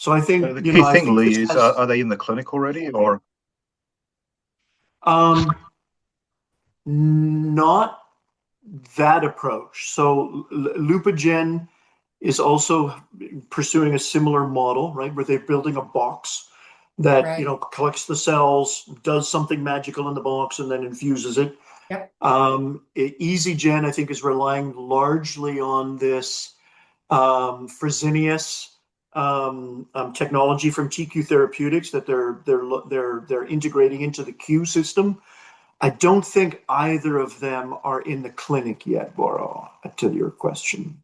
So I So think, the key I thing, think this Lee, is has are they in the clinic already, or um, not that approach. So Lupogen is also pursuing a similar model, right, where they're building a box that Right. collects the cells, does something magical in the box, and then infuses it. Yep. EasyGen, I think, is relying largely on this Fresenius technology from TQ Therapeutics that they're integrating into the Q system. I don't think either of them are in the clinic yet, Boro, to your question.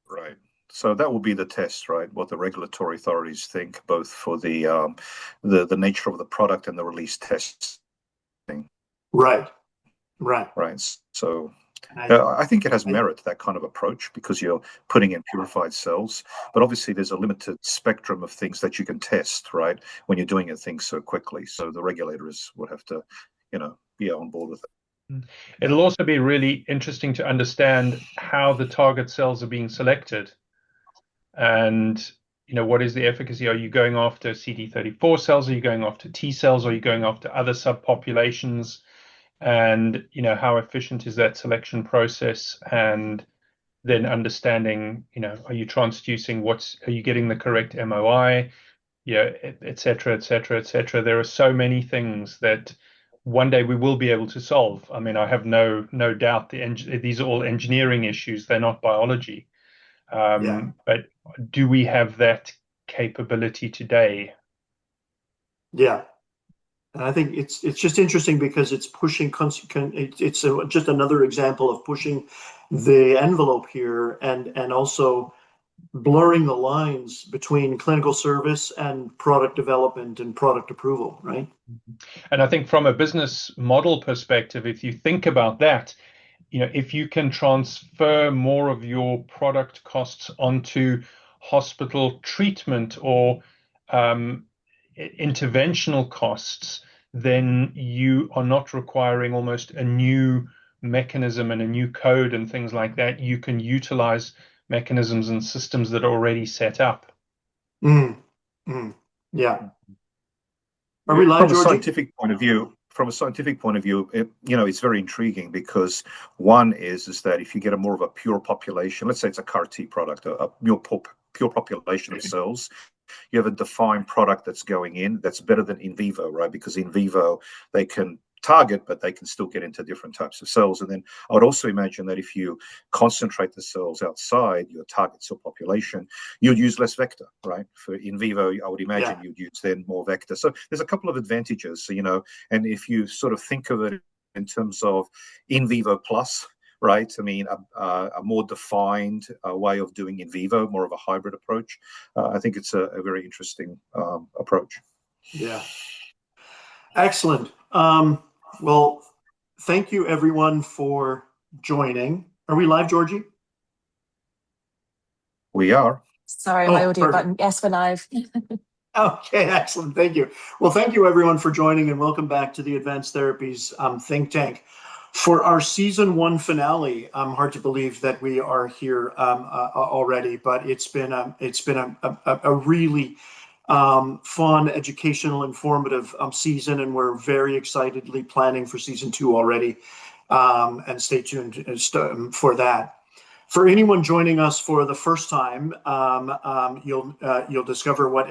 right? So that will be the test, right? What the regulatory authorities think, both for the nature of the product and the release testing, Right, right. right? So And I think it has I merit, that kind of approach, because you're putting in purified cells. But obviously, there's a limited spectrum of things that you can test, right? When you're doing things so quickly. So the regulators would have to, be on board with it. It'll also be really interesting to understand how the target cells are being selected. And, what is the efficacy? Are you going after CD34 cells? Are you going after T cells? Are you going after other subpopulations? And, how efficient is that selection process? And then understanding, are you transducing are you getting the correct MOI? Et cetera, et cetera, et cetera. There are so many things that one day we will be able to solve. I mean, I have no doubt these are all engineering issues. They're not biology. Yeah. But do we have that capability today? Yeah. And I think it's just interesting because it's pushing, it's just another example of pushing the envelope here and also blurring the lines between clinical service and product development and product approval, right? And I think from a business model perspective, if you think about that, if you can transfer more of your product costs onto hospital treatment or interventional costs, then you are not requiring almost a new mechanism and a new code and things like that. You can utilize mechanisms and systems that are already set up. Mm, mm, yeah. Are we live, From a Georgie? scientific point of view, it's very intriguing because one is that if you get a more of a pure population, let's say it's a CAR T product, a pure population of cells, you have a defined product that's going in that's better than in vivo, right? Because in vivo they can target, but they can still get into different types of cells. And then I would also imagine that if you concentrate the cells outside your target cell population, you'd use less vector, right? For in vivo, I would imagine you'd use then more vector. So there's a couple of advantages, and if you sort of think of it in terms of in vivo plus, right? I mean, a more defined way of doing in vivo, more of a hybrid approach. I think it's a very interesting approach. Yeah. Excellent. Well, thank you everyone for joining. Are we live, Georgie? We are. Sorry, my audio button. Yes, we're live. Okay, excellent. Thank you. Well, thank you everyone for joining and welcome back to the Advanced Therapies Think Tank. For our season 1 finale, hard to believe that we are here already, but it's been a really fun, educational, informative season, and we're very excitedly planning for season 2 already. And stay tuned for that. For anyone joining us for the first time, you'll discover what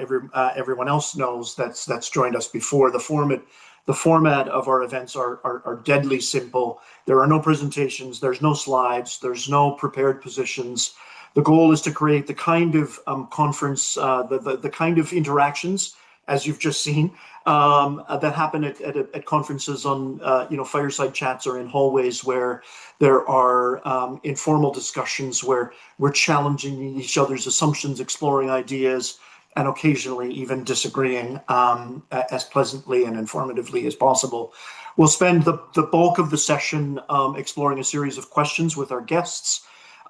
everyone else knows that's joined us before. The format of our events are deadly simple. There are no presentations, there's no slides, there's no prepared positions. The goal is to create the kind of conference, the kind of interactions, as you've just seen, that happen at conferences on fireside chats or in hallways where there are informal discussions where we're challenging each other's assumptions, exploring ideas, and occasionally even disagreeing as pleasantly and informatively as possible. We'll spend the bulk of the session exploring a series of questions with our guests,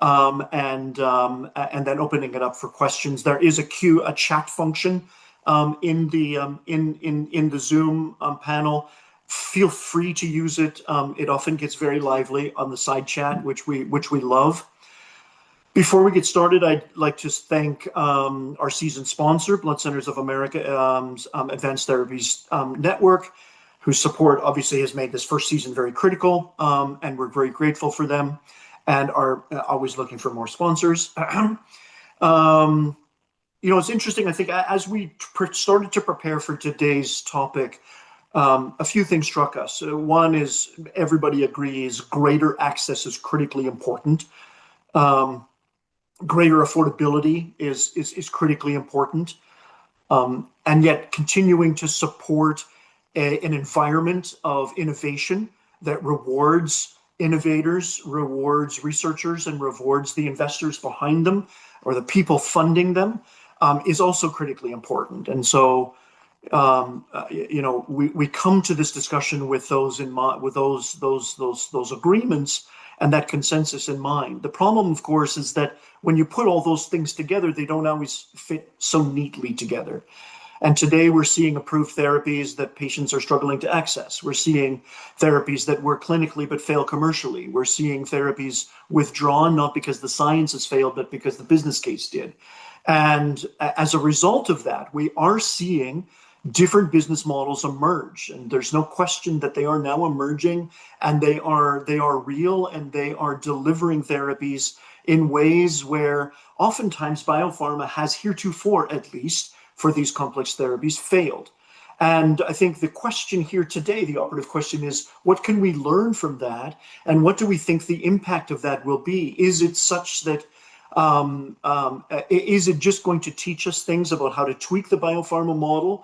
and then opening it up for questions. There is a chat function in the Zoom panel. Feel free to use it. It often gets very lively on the side chat, which we love. Before we get started, I'd like to thank our season sponsor, Blood Centers of America, Advanced Therapies Network, whose support obviously has made this first season very critical, and we're very grateful for them and are always looking for more sponsors. It's interesting. I think as we started to prepare for today's topic, a few things struck us. One is everybody agrees greater access is critically important. Greater affordability is critically important, and yet continuing to support an environment of innovation that rewards innovators, rewards researchers, and rewards the investors behind them or the people funding them is also critically important. And so, we come to this discussion with those in mind, with those agreements and that consensus in mind. The problem, of course, is that when you put all those things together, they don't always fit so neatly together. And today we're seeing approved therapies that patients are struggling to access. We're seeing therapies that work clinically but fail commercially. We're seeing therapies withdrawn, not because the science has failed, but because the business case did. And as a result of that, we are seeing different business models emerge. And there's no question that they are now emerging, and they are real, and they are delivering therapies in ways where oftentimes biopharma has heretofore, at least for these complex therapies, failed. And I think the question here today, the operative question is, what can we learn from that? And what do we think the impact of that will be? Is it such that is it just going to teach us things about how to tweak the biopharma model?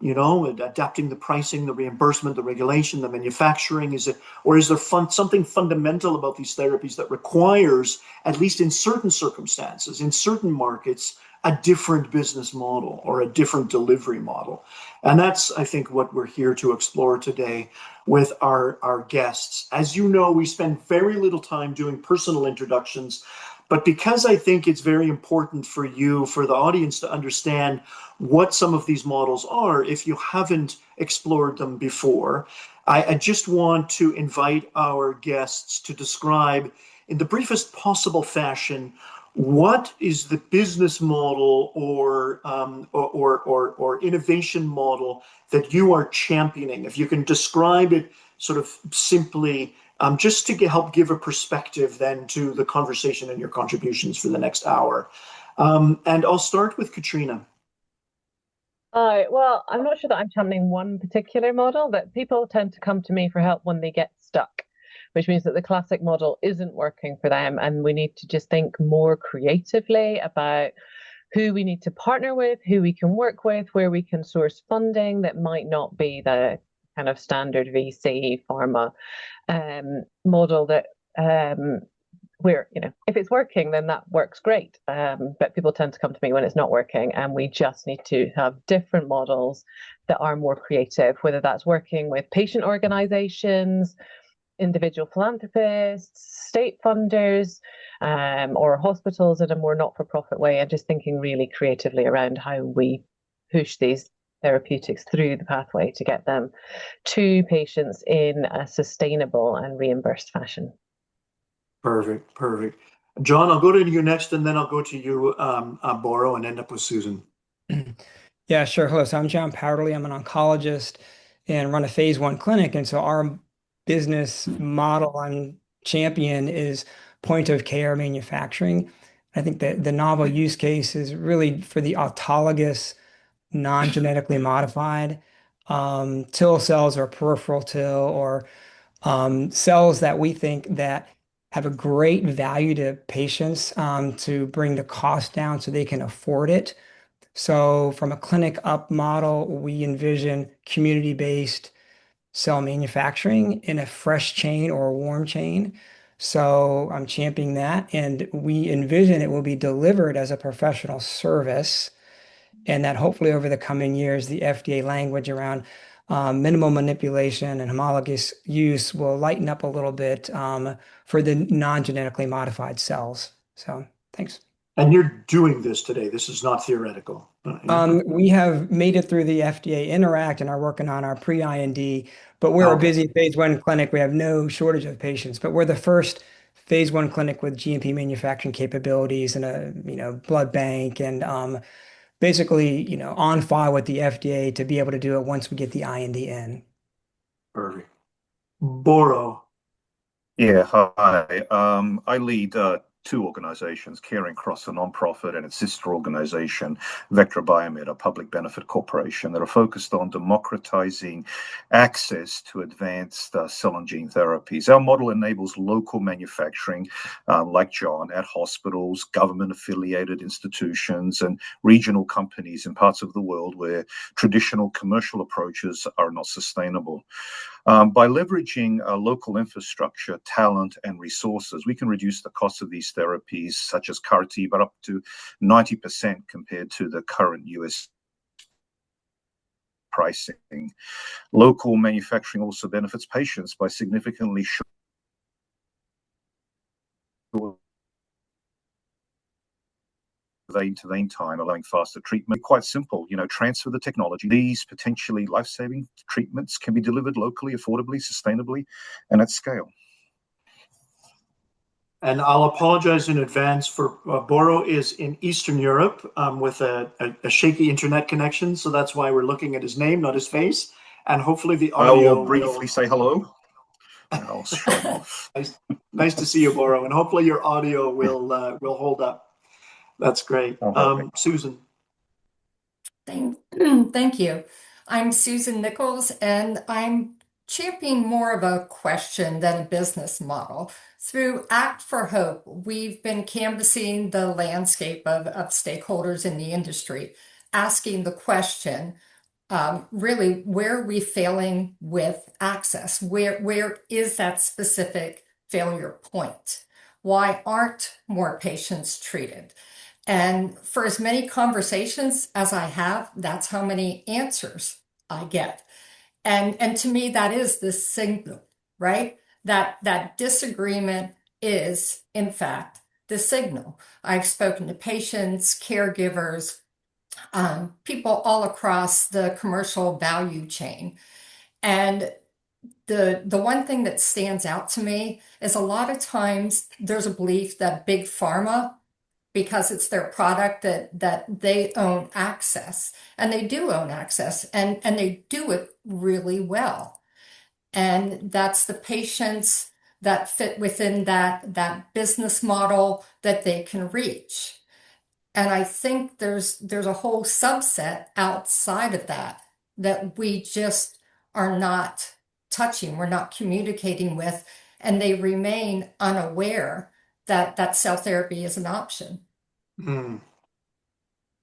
Adapting the pricing, the reimbursement, the regulation, the manufacturing, is there something fundamental about these therapies that requires, at least in certain circumstances, in certain markets, a different business model or a different delivery model? And that's, I think, what we're here to explore today with our guests. As you know, we spend very little time doing personal introductions, but because I think it's very important for the audience to understand what some of these models are, if you haven't explored them before, I just want to invite our guests to describe in the briefest possible fashion what is the business model or innovation model that you are championing. If you can describe it sort of simply, just to help give a perspective then to the conversation and your contributions for the next hour. And I'll start with Katrina. Well, I'm not sure that I'm championing one particular model, but people tend to come to me for help when they get stuck, which means that the classic model isn't working for them. And we need to just think more creatively about who we need to partner with, who we can work with, where we can source funding that might not be the kind of standard VC pharma model that where, if it's working, then that works great. But people tend to come to me when it's not working, and we just need to have different models that are more creative, whether that's working with patient organizations, individual philanthropists, state funders, or hospitals in a more not-for-profit way, and just thinking really creatively around how we push these therapeutics through the pathway to get them to patients in a sustainable and reimbursed fashion. Perfect. John, I'll go to you next, and then I'll go to you, Boro, and end up with Susan. Yeah, sure. Hello. So I'm John Powderly. I'm an oncologist and run a phase 1 clinic. And so our business model and champion is point of care manufacturing. I think that the novel use case is really for the autologous, non-genetically modified TIL cells or peripheral TIL or cells that we think that have a great value to patients to bring the cost down so they can afford it. So from a clinic up model, we envision community-based cell manufacturing in a fresh chain or a warm chain. So I'm championing that, and we envision it will be delivered as a professional service, and that hopefully over the coming years, the FDA language around minimal manipulation and homologous use will lighten up a little bit for the non-genetically modified cells. So thanks. And you're doing this today. This is not theoretical. We have made it through the FDA Interact and are working on our pre-IND, but we're a busy phase 1 clinic. We have no shortage of patients, but we're the first phase one clinic with GMP manufacturing capabilities and a blood bank and basically on file with the FDA to be able to do it once we get the IND in. Perfect. Boro. Yeah, hi. I lead two organizations, Caring Cross, a nonprofit, and its sister organization, Vectra Biomed, a public benefit corporation, that are focused on democratizing access to advanced cell and gene therapies. Our model enables local manufacturing, like John, at hospitals, government-affiliated institutions, and regional companies in parts of the world where traditional commercial approaches are not sustainable. By leveraging local infrastructure, talent, and resources, we can reduce the cost of these therapies, such as CAR-T, but up to 90% compared to the current US pricing. Local manufacturing also benefits patients by significantly shortening vein-to-vein time, allowing faster treatment. Quite simple, transfer the technology. These potentially life-saving treatments can be delivered locally, affordably, sustainably, and at scale. And I'll apologize in advance for Boro is in Eastern Europe with a shaky internet connection. So that's why we're looking at his name, not his face. And hopefully the audio. I will briefly say hello. And I'll show him off. Nice to see you, Boro. And hopefully your audio will hold up. That's great. Susan. Thank you. I'm Susan Nichols, and I'm championing more of a question than a business model. Through Act for Hope, we've been canvassing the landscape of stakeholders in the industry, asking the question, really, where are we failing with access? Where is that specific failure point? Why aren't more patients treated? And for as many conversations as I have, that's how many answers I get. And to me, that is the signal, right? That disagreement is, in fact, the signal. I've spoken to patients, caregivers, people all across the commercial value chain. And the one thing that stands out to me is a lot of times there's a belief that big pharma, because it's their product, that they own access. And they do own access, and they do it really well. And that's the patients that fit within that business model that they can reach. And I think there's a whole subset outside of that we just are not touching, we're not communicating with, and they remain unaware that cell therapy is an option.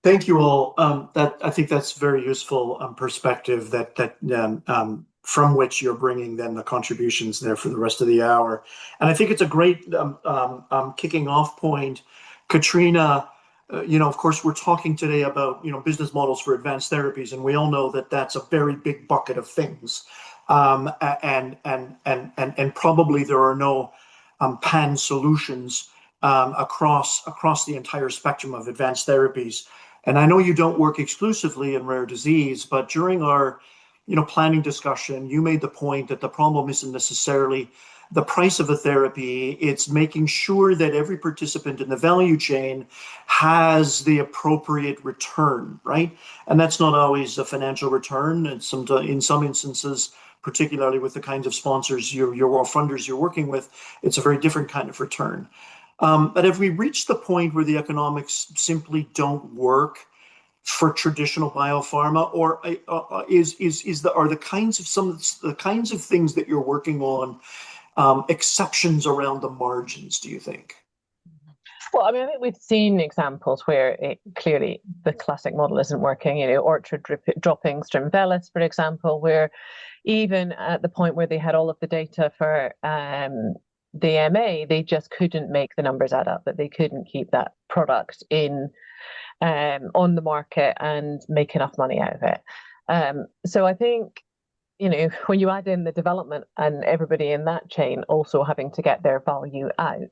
Thank you all. I think that's very useful perspective that from which you're bringing then the contributions there for the rest of the hour. And I think it's a great kicking off point. Katrina, of course, we're talking today about, business models for advanced therapies, and we all know that that's a very big bucket of things. And probably there are no pan solutions across the entire spectrum of advanced therapies. And I know you don't work exclusively in rare disease, but during our planning discussion, you made the point that the problem isn't necessarily the price of a therapy. It's making sure that every participant in the value chain has the appropriate return, right? And that's not always a financial return. In some instances, particularly with the kinds of sponsors or funders you're working with, it's a very different kind of return. But have we reached the point where the economics simply don't work for traditional biopharma, or are the kinds of things that you're working on exceptions around the margins, do you think? Well, I think we've seen examples where clearly the classic model isn't working. Orchard dropping Strimvelis, for example, where even at the point where they had all of the data for the MA, they just couldn't make the numbers add up, that they couldn't keep that product on the market and make enough money out of it. So I think, when you add in the development and everybody in that chain also having to get their value out,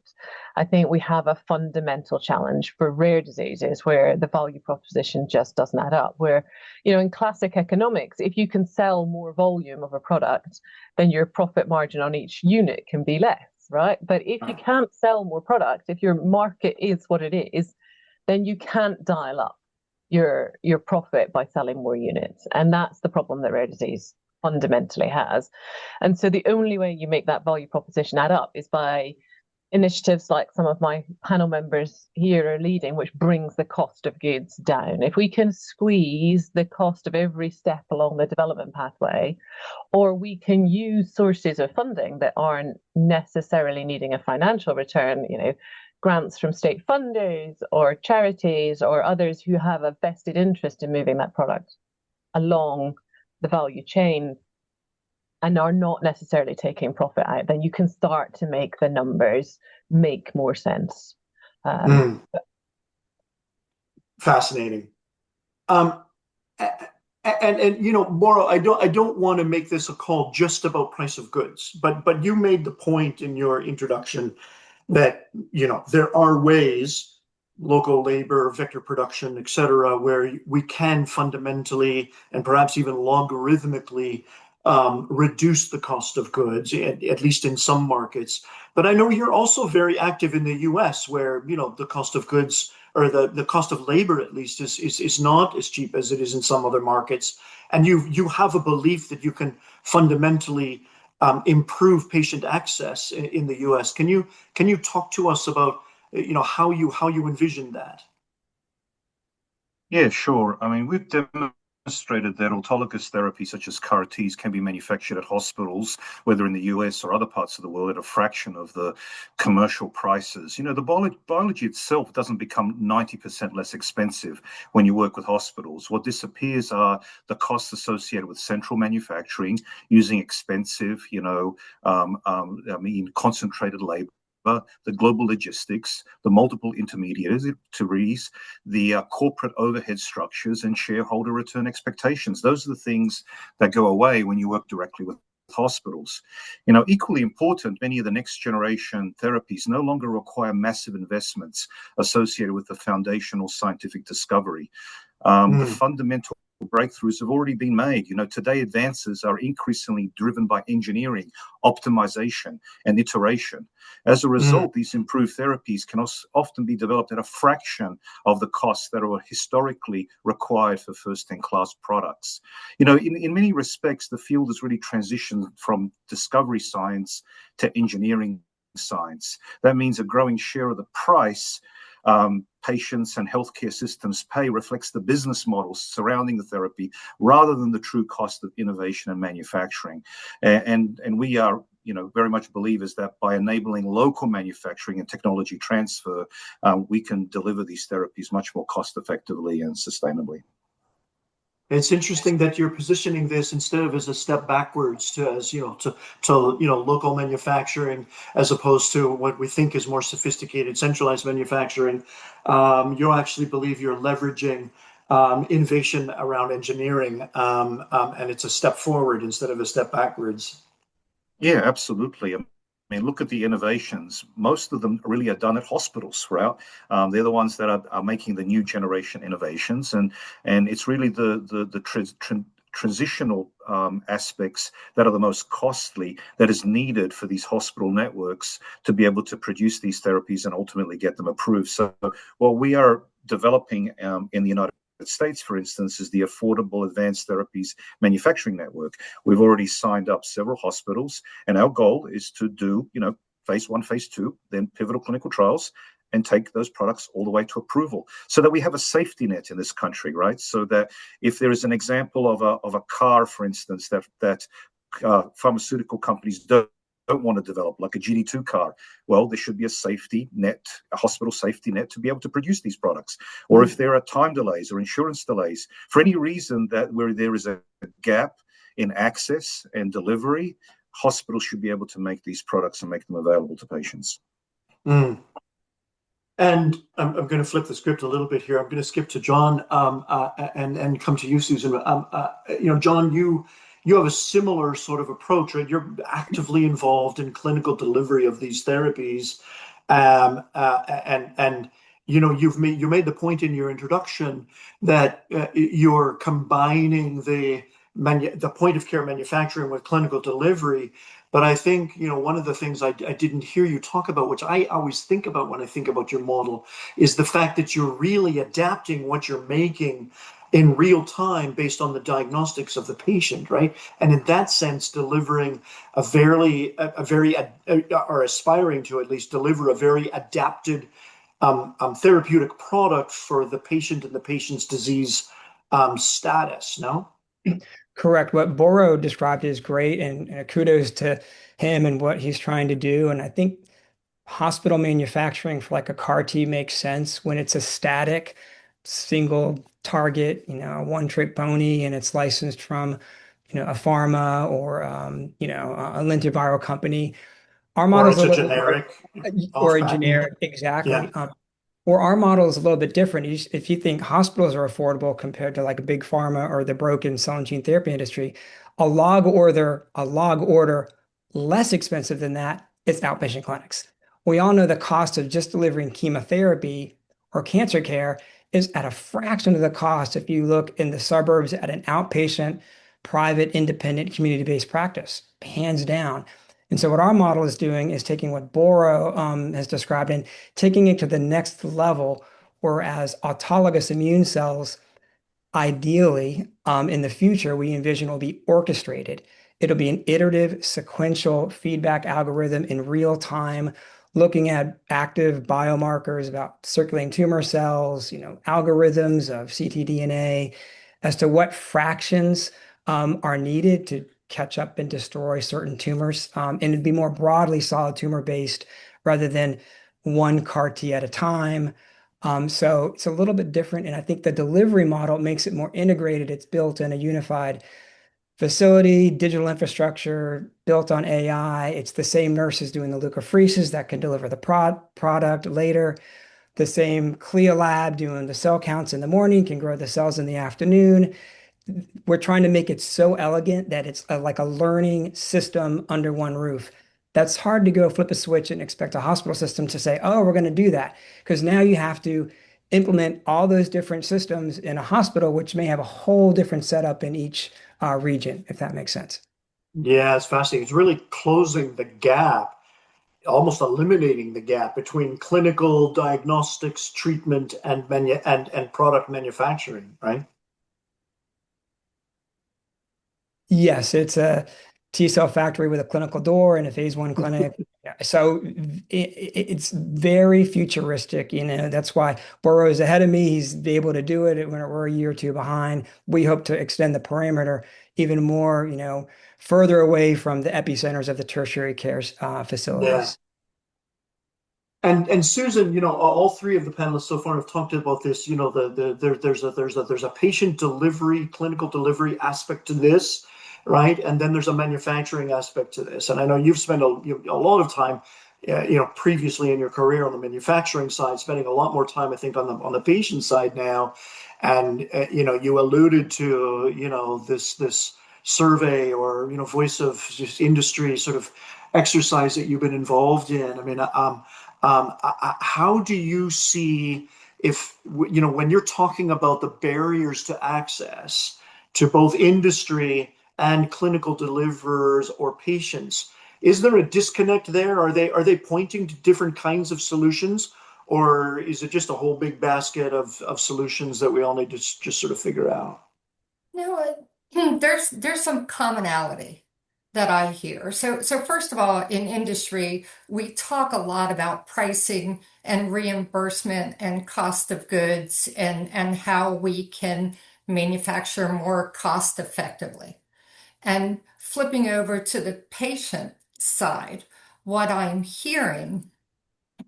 I think we have a fundamental challenge for rare diseases where the value proposition just doesn't add up. Where, in classic economics, if you can sell more volume of a product, then your profit margin on each unit can be less. right? But if you can't sell more product, if your market is what it is, then you can't dial up your profit by selling more units. And that's the problem that rare disease fundamentally has. And so the only way you make that value proposition add up is by initiatives like some of my panel members here are leading, which brings the cost of goods down. If we can squeeze the cost of every step along the development pathway, or we can use sources of funding that aren't necessarily needing a financial return, grants from state funders or charities or others who have a vested interest in moving that product along the value chain and are not necessarily taking profit out, then you can start to make the numbers make more sense. Fascinating. Maura, I don't want to make this a call just about price of goods, but you made the point in your introduction that there are ways, local labor, vector production, et cetera, where we can fundamentally and perhaps even logarithmically reduce the cost of goods, at least in some markets. But I know you're also very active in the US, where the cost of goods, or the cost of labor at least, is not as cheap as it is in some other markets. And you have a belief that you can fundamentally improve patient access in the US. Can you talk to us about how you envision that? Yeah, sure. I mean, we've demonstrated that autologous therapy such as CAR Ts can be manufactured at hospitals, whether in the US or other parts of the world, at a fraction of the commercial prices. The biology itself doesn't become 90% less expensive when you work with hospitals. What disappears are the costs associated with central manufacturing, using expensive, concentrated labor, the global logistics, the multiple intermediaries, the corporate overhead structures, and shareholder return expectations. Those are the things that go away when you work directly with hospitals. Equally important, many of the next generation therapies no longer require massive investments associated with the foundational scientific discovery. The fundamental breakthroughs have already been made. Today advances are increasingly driven by engineering, optimization, and iteration. As a result, these improved therapies can often be developed at a fraction of the costs that are historically required for first-in-class products. In many respects, the field has really transitioned from discovery science to engineering science. That means a growing share of the price patients and healthcare systems pay reflects the business models surrounding the therapy rather than the true cost of innovation and manufacturing. And we are very much believers that by enabling local manufacturing and technology transfer, we can deliver these therapies much more cost effectively and sustainably. It's interesting that you're positioning this instead of as a step backwards to local manufacturing, as opposed to what we think is more sophisticated centralized manufacturing. You actually believe you're leveraging innovation around engineering, and it's a step forward instead of a step backwards. Yeah, absolutely. I mean, look at the innovations. Most of them really are done at hospitals, right? They're the ones that are making the new generation innovations, and it's really the transitional aspects that are the most costly that is needed for these hospital networks to be able to produce these therapies and ultimately get them approved. So what we are developing in the United States, for instance, is the Affordable Advanced Therapies Manufacturing Network. We've already signed up several hospitals, and our goal is to do, phase 1, phase 2, then pivotal clinical trials, and take those products all the way to approval, so that we have a safety net in this country, right? So that if there is an example of a car, for instance, that pharmaceutical companies don't want to develop, like a GD2 car, well, there should be a safety net, a hospital safety net, to be able to produce these products. Or if there are time delays or insurance delays, for any reason where there is a gap in access and delivery, hospitals should be able to make these products and make them available to patients. And I'm going to flip the script a little bit here. I'm going to skip to John and come to you, Susan. John, you have a similar sort of approach, right? You're actively involved in clinical delivery of these therapies, and you made the point in your introduction that you're combining the point of care manufacturing with clinical delivery. But I think, one of the things I didn't hear you talk about, which I always think about when I think about your model, is the fact that you're really adapting what you're making in real time based on the diagnostics of the patient, right? And in that sense, delivering or aspiring to at least deliver a very adapted therapeutic product for the patient and the patient's disease status, no? Correct. What Boro described is great, and kudos to him and what he's trying to do. And I think hospital manufacturing for like a CAR T makes sense when it's a static, single target, one trick pony, and it's licensed from, a pharma or, a lentiviral company. Our Or model's it's a a little bit generic or off a patent. generic, exactly. Yeah. Or our model is a little bit different. If you think hospitals are affordable compared to like a big pharma or the broken cell and gene therapy industry, a log order less expensive than that is outpatient clinics. We all know the cost of just delivering chemotherapy or cancer care is at a fraction of the cost if you look in the suburbs at an outpatient, private, independent, community-based practice, hands down. And so what our model is doing is taking what Boro has described and taking it to the next level, whereas autologous immune cells, ideally, in the future, we envision will be orchestrated. It'll be an iterative, sequential feedback algorithm in real time, looking at active biomarkers about circulating tumor cells, algorithms of ctDNA as to what fractions are needed to catch up and destroy certain tumors. And it'd be more broadly solid tumor based rather than one CAR T at a time. So it's a little bit different. And I think the delivery model makes it more integrated. It's built in a unified facility, digital infrastructure built on AI. It's the same nurses doing the leukapheresis that can deliver the product later. The same CLIA lab doing the cell counts in the morning can grow the cells in the afternoon. We're trying to make it so elegant that it's like a learning system under one roof. That's hard to go flip a switch and expect a hospital system to say, oh, we're going to do that. Because now you have to implement all those different systems in a hospital, which may have a whole different setup in each region, if that makes sense. Yeah, it's fascinating. It's really closing the gap, almost eliminating the gap between clinical diagnostics, treatment, and product manufacturing, right? Yes, it's a T cell factory with a clinical door and a phase one clinic. Yeah, so it's very futuristic. That's why Burroughs ahead of me. He's able to do it when we're a year or two behind. We hope to extend the parameter even more, further away from the epicenters of the tertiary care Yeah. facilities. And Susan, all three of the panelists so far have talked about this. There's a patient delivery, clinical delivery aspect to this, right? And then there's a manufacturing aspect to this. And I know you've spent a lot of time, previously in your career on the manufacturing side, spending a lot more time, I think, on the patient side now. And you alluded to this survey or voice of industry sort of exercise that you've been involved in. I mean, how do you see when you're talking about the barriers to access to both industry and clinical deliverers or patients? Is there a disconnect there? Are they pointing to different kinds of solutions, or is it just a whole big basket of solutions that we all need to just sort of figure out? No, there's some commonality that I hear. So first of all, in industry, we talk a lot about pricing and reimbursement and cost of goods and how we can manufacture more cost effectively. And flipping over to the patient side, what I'm hearing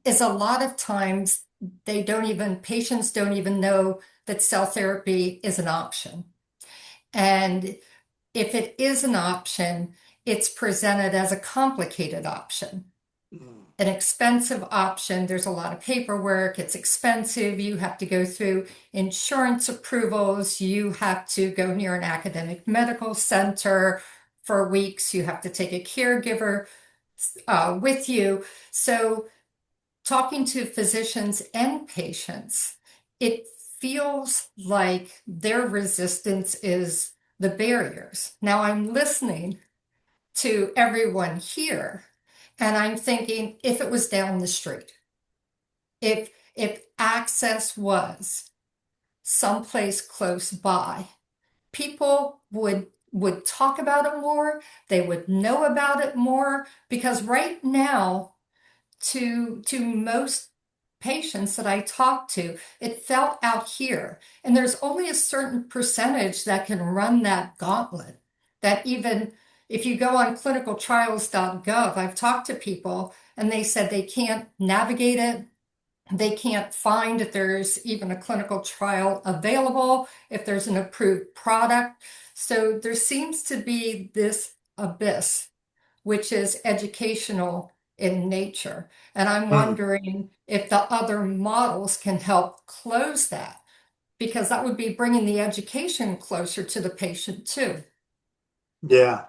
is a lot of times patients don't even know that cell therapy is an option. And if it is an option, it's presented as a complicated option, an expensive option. There's a lot of paperwork. It's expensive. You have to go through insurance approvals. You have to go near an academic medical center for weeks. You have to take a caregiver with you. So talking to physicians and patients, it feels like their resistance is the barriers. Now I'm listening to everyone here. And I'm thinking, if it was down the street, if access was someplace close by, people would talk about it more, they would know about it more, because right now, to most patients that I talk to, it felt out here. And there's only a certain percentage that can run that gauntlet. That even if you go on clinicaltrials.gov, I've talked to people and they said they can't navigate it. They can't find if there's even a clinical trial available, if there's an approved product. So there seems to be this abyss, which is educational in nature. And I'm wondering if the other models can help close that, because that would be bringing the education closer to the patient too. Yeah.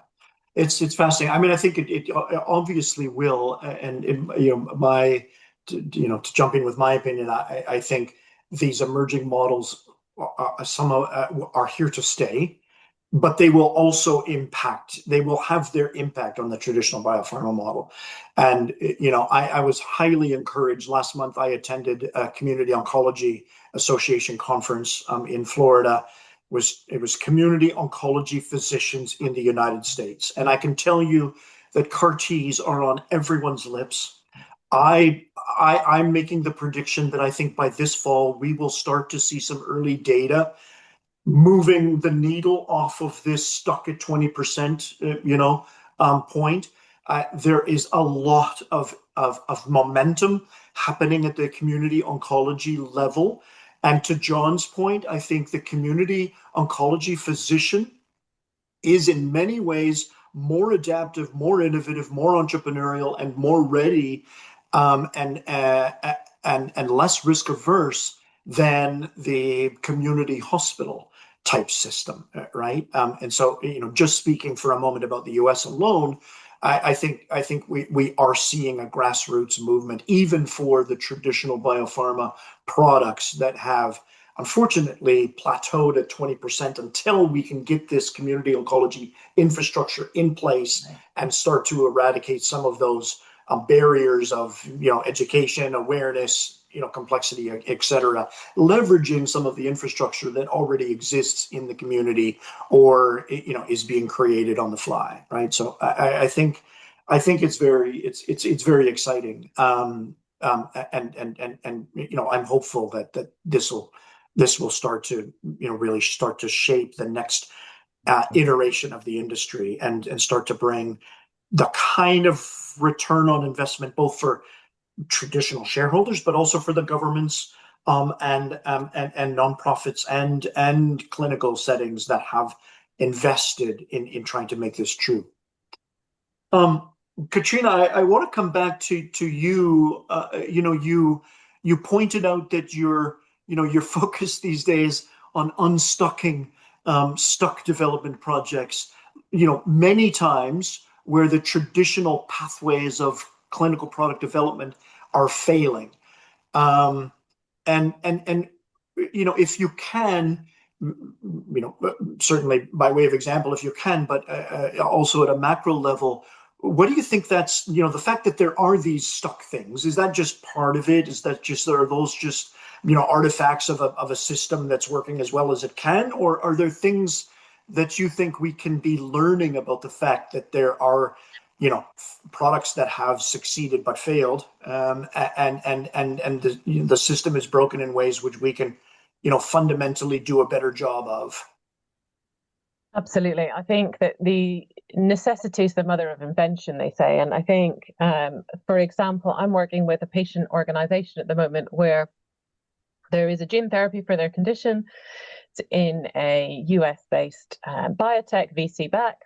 It's fascinating. I mean, I think it obviously will, and to jump in with my opinion, I think these emerging models are here to stay, but they will also they will have their impact on the traditional biopharma model. And I was highly encouraged. Last month, I attended a Community Oncology Association conference in Florida. It was community oncology physicians in the United States. And I can tell you that CAR-Ts are on everyone's lips. I'm making the prediction that I think by this fall, we will start to see some early data moving the needle off of this stuck at 20%, point. There is a lot of momentum happening at the community oncology level. And to John's point, I think the community oncology physician is in many ways more adaptive, more innovative, more entrepreneurial, and more ready, and less risk averse than the community hospital type system, right? And so, just speaking for a moment about the U.S. alone, I think we are seeing a grassroots movement, even for the traditional biopharma products that have unfortunately plateaued at 20% until we can get this community oncology infrastructure in place and start to eradicate some of those barriers of education, awareness, complexity, et cetera, leveraging some of the infrastructure that already exists in the community or is being created on the fly, right? So I think it's very exciting, and I'm hopeful that this will start to really start to shape the next iteration of the industry and start to bring the kind of return on investment both for traditional shareholders, but also for the governments and nonprofits and clinical settings that have invested in trying to make this true. Katrina, I want to come back to you. You pointed out that you're focused these days on unstucking stuck development projects. Many times where the traditional pathways of clinical product development are failing. And if you can, certainly by way of example, if you can, but also at a macro level, what do you think that's, the fact that there are these stuck things, is that just part of it? Are those just, artifacts of a system that's working as well as it can? Or are there things that you think we can be learning about the fact that there are products that have succeeded but failed, and the system is broken in ways which we can, fundamentally do a better job of? Absolutely. I think that the necessity is the mother of invention, they say. And I think, for example, I'm working with a patient organization at the moment where there is a gene therapy for their condition. It's in a US-based biotech, VC back.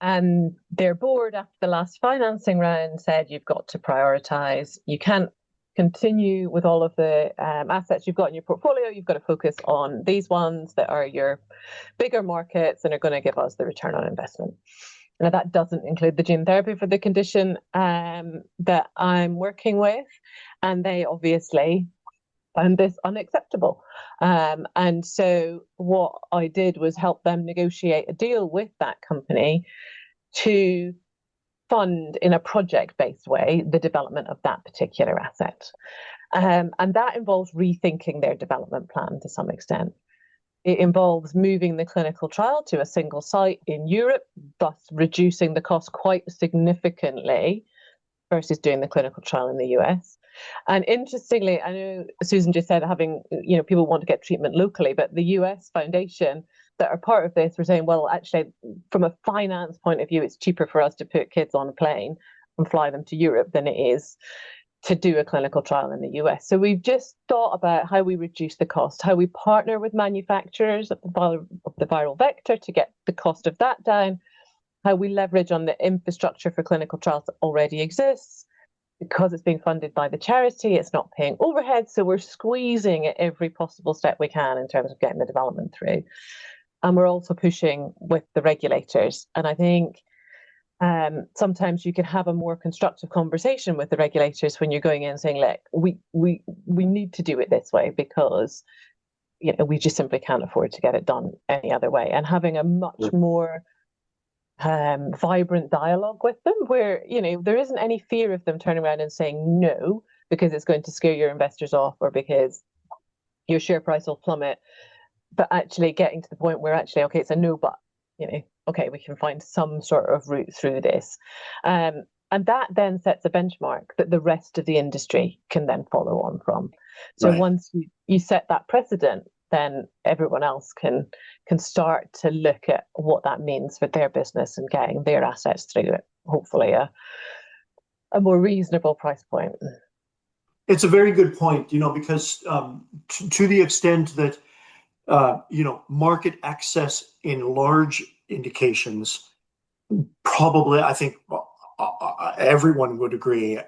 And their board, after the last financing round, said, you've got to prioritize. You can't continue with all of the assets you've got in your portfolio. You've got to focus on these ones that are your bigger markets and are going to give us the return on investment. Now, that doesn't include the gene therapy for the condition that I'm working with. And they obviously found this unacceptable. And so what I did was help them negotiate a deal with that company to fund in a project-based way the development of that particular asset. And that involves rethinking their development plan to some extent. It involves moving the clinical trial to a single site in Europe, thus reducing the cost quite significantly versus doing the clinical trial in the US. And interestingly, I know Susan just said having, people want to get treatment locally, but the US Foundation that are part of this were saying, well, actually, from a finance point of view, it's cheaper for us to put kids on a plane and fly them to Europe than it is to do a clinical trial in the US. So we've just thought about how we reduce the cost, how we partner with manufacturers of the viral vector to get the cost of that down, how we leverage on the infrastructure for clinical trials that already exists. Because it's being funded by the charity, it's not paying overhead. So we're squeezing at every possible step we can in terms of getting the development through. And we're also pushing with the regulators. And I think sometimes you can have a more constructive conversation with the regulators when you're going in and saying, look, we need to do it this way because we just simply can't afford to get it done any other way. And having a much more vibrant dialogue with them where there isn't any fear of them turning around and saying no because it's going to scare your investors off or because your share price will plummet, but actually getting to the point where actually, okay, it's a no, but okay, we can find some sort of route through this, and that then sets a benchmark that the rest of the industry can then follow on from. So once you set that precedent, then everyone else can start to look at what that means for their business and getting their assets through it, hopefully a more reasonable price point. It's a very good point, because to the extent that, market access in large indications, probably, I think everyone would agree,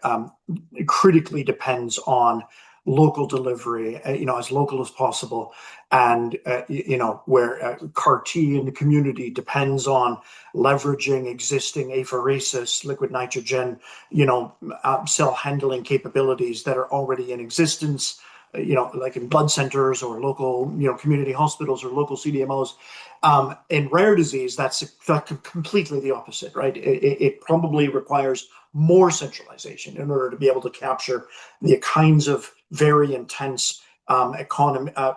critically depends on local delivery, as local as possible. And, where CAR T in the community depends on leveraging existing apheresis, liquid nitrogen, cell handling capabilities that are already in existence, like in blood centers or local, community hospitals or local CDMOs. In rare disease, that's completely the opposite, right? It probably requires more centralization in order to be able to capture the kinds of very intense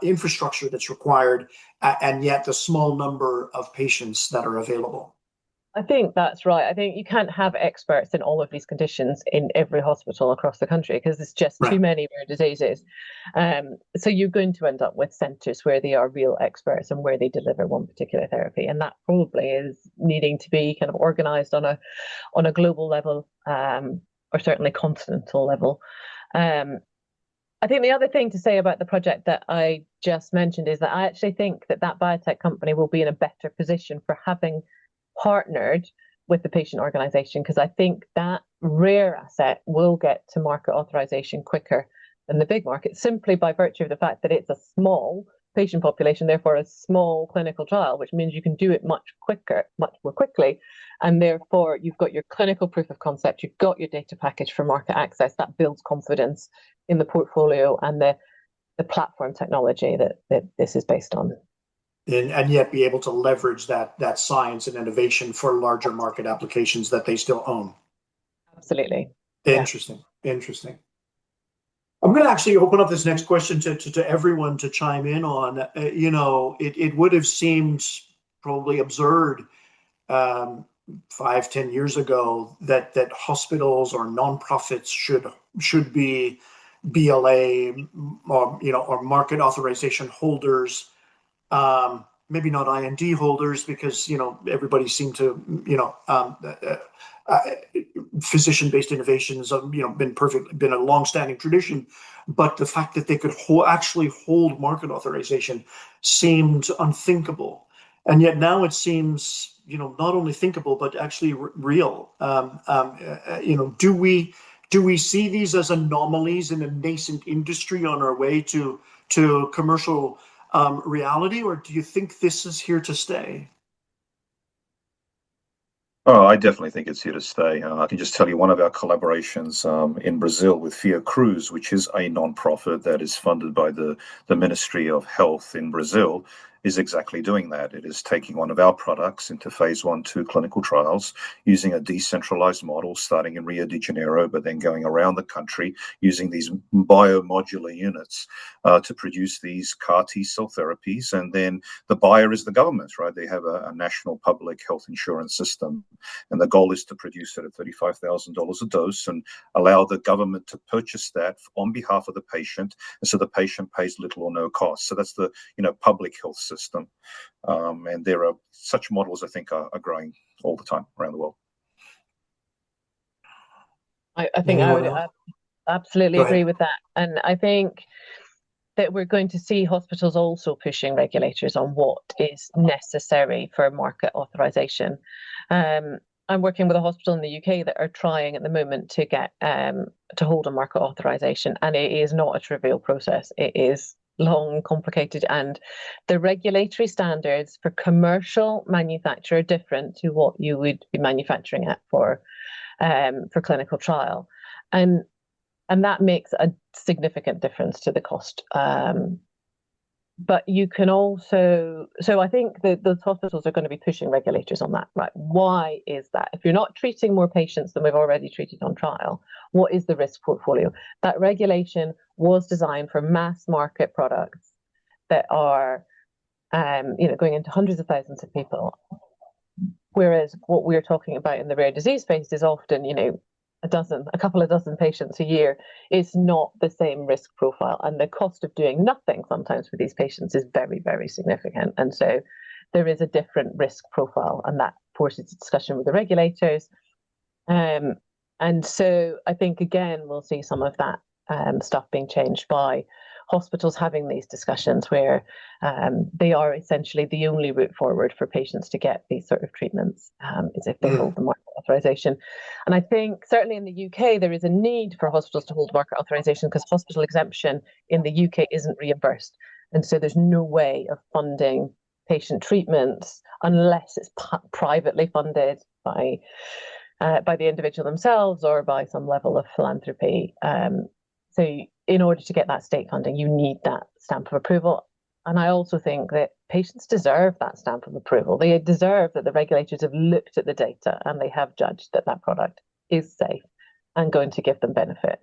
infrastructure that's required, and yet the small number of patients that are available. I think that's right. I think you can't have experts in all of these conditions in every hospital across the country because there's just too many rare diseases. So you're going to end up with centres where they are real experts and where they deliver one particular therapy, and that probably is needing to be kind of organised on a global level, or certainly continental level. I think the other thing to say about the project that I just mentioned is that I actually think that biotech company will be in a better position for having partnered with the patient organization, because I think that rare asset will get to market authorization quicker than the big market, simply by virtue of the fact that it's a small patient population, therefore a small clinical trial, which means you can do it much more quickly. And therefore you've got your clinical proof of concept, you've got your data package for market access that builds confidence in the portfolio and the platform technology that this is based on. And yet be able to leverage that science and innovation for larger market applications that they still own. Absolutely. Interesting. I'm going to actually open up this next question to everyone to chime in on. It would have seemed probably absurd 5-10 years ago that hospitals or nonprofits should be BLA or market authorization holders. Maybe not IND holders, because everybody seemed to physician-based innovations have been a long-standing tradition, but the fact that they could actually hold market authorization seemed unthinkable, and yet now it seems not only thinkable but actually real. Do we see these as anomalies in a nascent industry on our way to commercial reality, or do you think this is here to stay? Oh, I definitely think it's here to stay. I can just tell you one of our collaborations in Brazil with Fiocruz, which is a non-profit that is funded by the Ministry of Health in Brazil, is exactly doing that. It is taking one of our products into phase 1/2 clinical trials using a decentralized model starting in Rio de Janeiro, but then going around the country using these biomodular units to produce these CAR T cell therapies. And then the buyer is the government, right? They have a national public health insurance system. And the goal is to produce it at $35,000 a dose and allow the government to purchase that on behalf of the patient. And so the patient pays little or no cost. So that's the public health system. And there are such models, I think, are growing all the time around the world. I think I would absolutely agree with that. And I think that we're going to see hospitals also pushing regulators on what is necessary for market authorization. I'm working with a hospital in the UK that are trying at the moment to get to hold a market authorization, and it is not a trivial process. It is long, complicated, and the regulatory standards for commercial manufacture are different to what you would be manufacturing at for clinical trial, and that makes a significant difference to the cost. But you can also, so I think that those hospitals are going to be pushing regulators on that, right? Why is that? If you're not treating more patients than we've already treated on trial, what is the risk portfolio? That regulation was designed for mass market products that are, going into hundreds of thousands of people. Whereas what we're talking about in the rare disease space is often, a couple of dozen patients a year. Is not the same risk profile, and the cost of doing nothing sometimes for these patients is very, very significant. And so there is a different risk profile, and that forces a discussion with the regulators. And so I think, again, we'll see some of that stuff being changed by hospitals having these discussions where they are essentially the only route forward for patients to get these sort of treatments is if they hold the market authorization. And I think certainly in the UK, there is a need for hospitals to hold market authorization because hospital exemption in the UK isn't reimbursed. And so there's no way of funding patient treatments unless it's privately funded by the individual themselves or by some level of philanthropy. So in order to get that state funding, you need that stamp of approval. And I also think that patients deserve that stamp of approval. They deserve that the regulators have looked at the data and they have judged that that product is safe and going to give them benefit.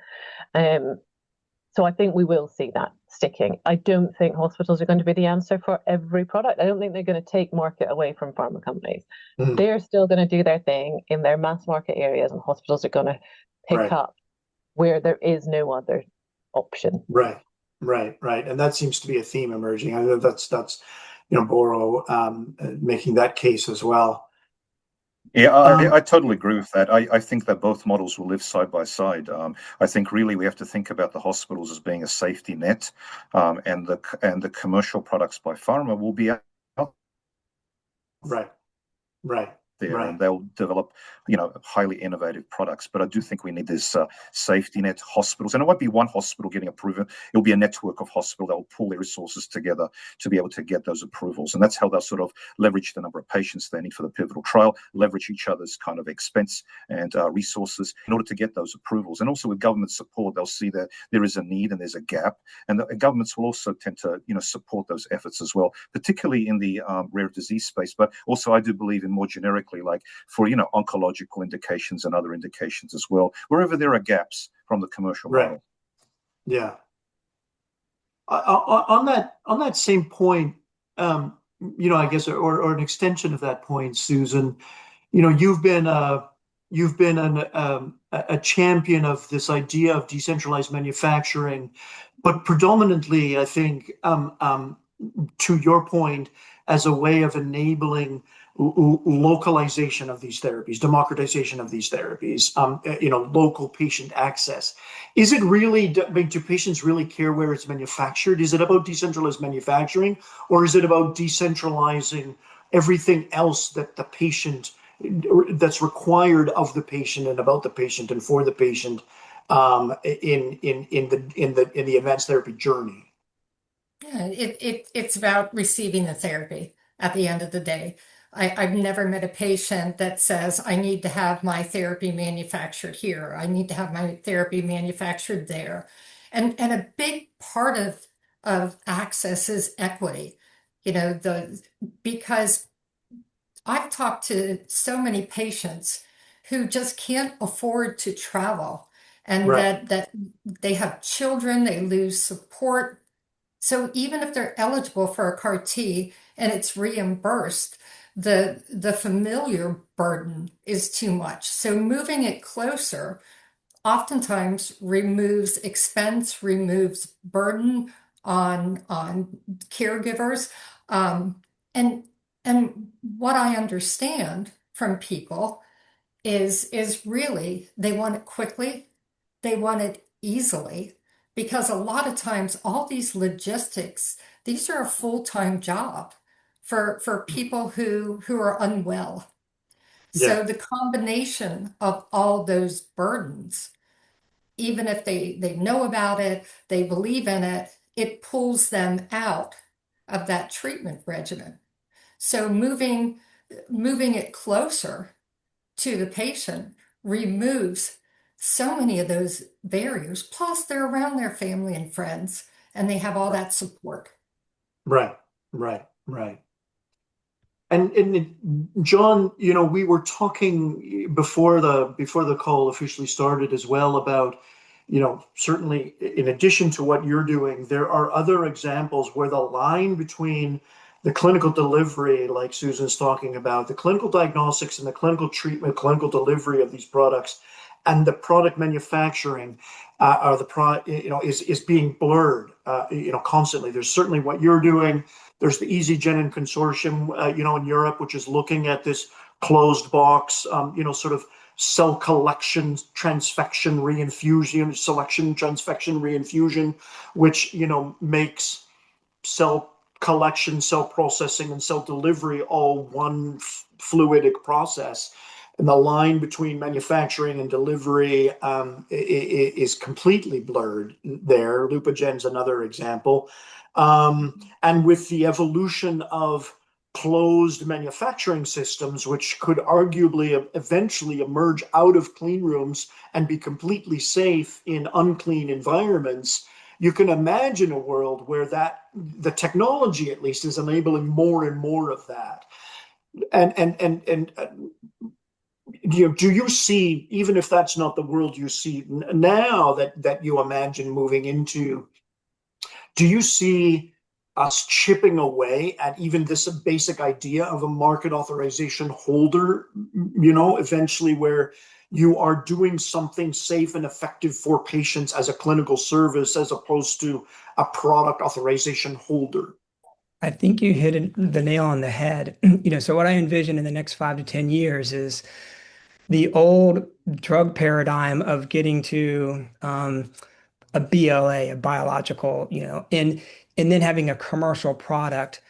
So I think we will see that sticking. I don't think hospitals are going to be the answer for every product. I don't think they're going to take market away from pharma companies. They're still going to do their thing in their mass market areas, and hospitals are going to pick up where there is no other option. Right. And that seems to be a theme emerging. I know that's Boro making that case as well. Yeah, I totally agree with that. I think that both models will live side by side. I think really we have to think about the hospitals as being a safety net, and the commercial products by pharma will be out there, and they'll develop, highly innovative products. But I do think we need this safety net hospitals, and it won't be one hospital getting approval. It'll be a network of hospitals that will pull their resources together to be able to get those approvals, and that's how they'll sort of leverage the number of patients they need for the pivotal trial, leverage each other's kind of expense and resources in order to get those approvals. And also with government support, they'll see that there is a need and there's a gap, and the governments will also tend to, support those efforts as well, particularly in the rare disease space. But also, I do believe in more generically, like for oncological indications and other indications as well, wherever there are gaps from the commercial model. Yeah. On that same point, I guess, or an extension of that point, Susan, you've been a champion of this idea of decentralized manufacturing, but predominantly, I think, to your point, as a way of enabling localization of these therapies, democratization of these therapies, local patient access. Is it really, do patients really care where it's manufactured? Is it about decentralized manufacturing, or is it about decentralizing everything else that the patient, that's required of the patient and about the patient and for the patient in the advanced therapy journey? Yeah, it's about receiving the therapy at the end of the day. I've never met a patient that says, I need to have my therapy manufactured here. I need to have my therapy manufactured there. And a big part of access is equity, because I've talked to so many patients who just can't afford to travel and Right. that they have children, they lose support. So even if they're eligible for a CAR T and it's reimbursed, the familiar burden is too much. So moving it closer oftentimes removes expense, removes burden on caregivers. And and what I understand from people is really they want it quickly, they want it easily, because a lot of times all these logistics, these are a full-time job for people who are unwell. Yeah. So the combination of all those burdens, even if they know about it, they believe in it, it pulls them out of that treatment regimen. So moving it closer to the patient removes so many of those barriers. Plus, they're around their family and friends, and they have all that support. Right. Right. Right. And John, we were talking before the call officially started as well about, certainly in addition to what you're doing, there are other examples where the line between the clinical delivery, like Susan's talking about, the clinical diagnostics and the clinical treatment, clinical delivery of these products, and the product manufacturing, or the is being blurred, constantly. There's certainly what you're doing. There's the EasyGen Consortium, in Europe, which is looking at this closed box, sort of cell collection, transfection, reinfusion, selection, transfection, reinfusion, which, makes cell collection, cell processing, and cell delivery all one fluidic process. And the line between manufacturing and delivery is completely blurred there. Lupogen's another example. And with the evolution of closed manufacturing systems, which could arguably eventually emerge out of clean rooms and be completely safe in unclean environments, you can imagine a world where the technology at least is enabling more and more of that. And do you see, even if that's not the world you see now that you imagine moving into, do you see us chipping away at even this basic idea of a market authorization holder, eventually where you are doing something safe and effective for patients as a clinical service as opposed to a product authorization holder? I think you hit the nail on the head. So what I envision in the next 5 to 10 years is the old drug paradigm of getting to a BLA, a biological, and then having a commercial product.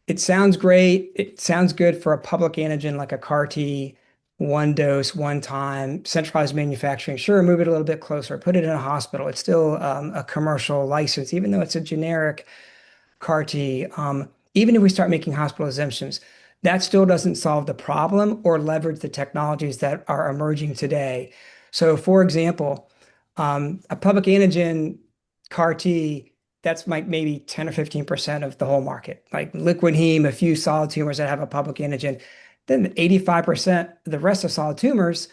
It sounds great. It sounds good for a public antigen like a CAR T, one dose, one time, centralized manufacturing. Sure, move it a little bit closer, put it in a hospital. It's still a commercial license, even though it's a generic CAR T. Even if we start making hospital exemptions, that still doesn't solve the problem or leverage the technologies that are emerging today. So, for example, a public antigen CAR T, that's like maybe 10 or 15% of the whole market. Like liquid heme, a few solid tumors that have a public antigen. Then 85%, the rest of solid tumors